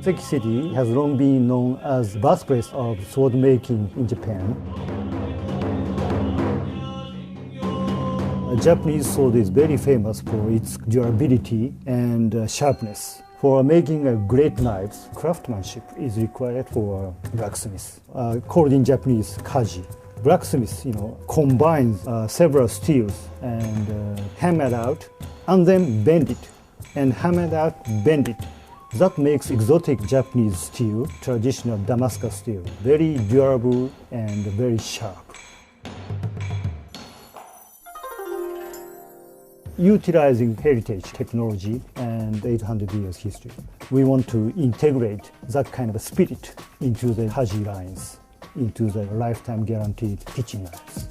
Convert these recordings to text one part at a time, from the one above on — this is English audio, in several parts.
Seki City has long been known as the birthplace of sword making in Japan. Japanese sword is very famous for its durability and sharpness. For making a great knives, craftsmanship is required for blacksmith, called in Japanese kaji. Blacksmith, combines several steels and hammer it out, and then bend it, and hammer it out, bend it. That makes exotic Japanese steel, traditional Damascus steel, very durable and very sharp. Utilizing heritage technology and 800 years history, we want to integrate that kind of spirit into the kaji lines, into the lifetime guaranteed kitchen knives.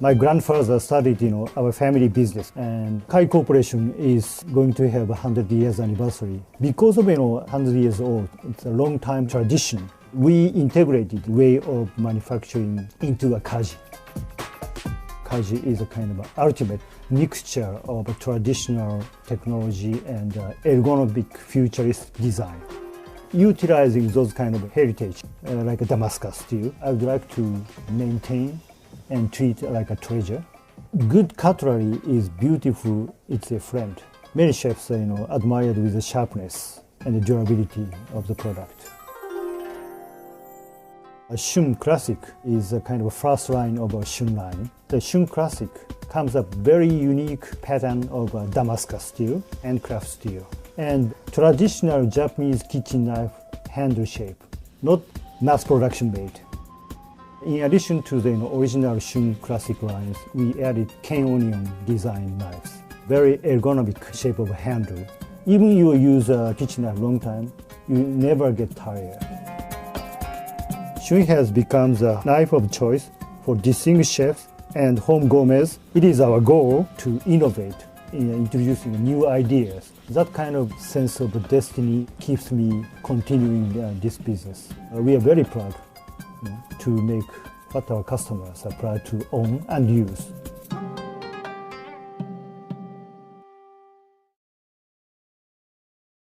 My grandfather started, our family business, and KAI Corporation is going to have a 100 years anniversary. Because of 100 years old, it's a long time tradition. We integrated way of manufacturing into a kaji. Kaji is a kind of ultimate mixture of a traditional technology and ergonomic futurist design. Utilizing those kind of heritage, like a Damascus steel, I would like to maintain and treat it like a treasure. Good cutlery is beautiful, it's a friend. Many chefs are admired with the sharpness and the durability of the product. A Shun Classic is a kind of a first line of a Shun line. The Shun Classic comes up very unique pattern of Damascus steel and craft steel, and traditional Japanese kitchen knife handle shape, not mass production made. In addition to the original Shun Classic lines, we added cane onion design knives. Very ergonomic shape of handle. Even you use a kitchen knife long time, you never get tired. Shun has become the knife of choice for distinguished chefs and home gourmets. It is our goal to innovate in introducing new ideas. That kind of sense of destiny keeps me continuing this business. We are very proud to make what our customers are proud to own and use.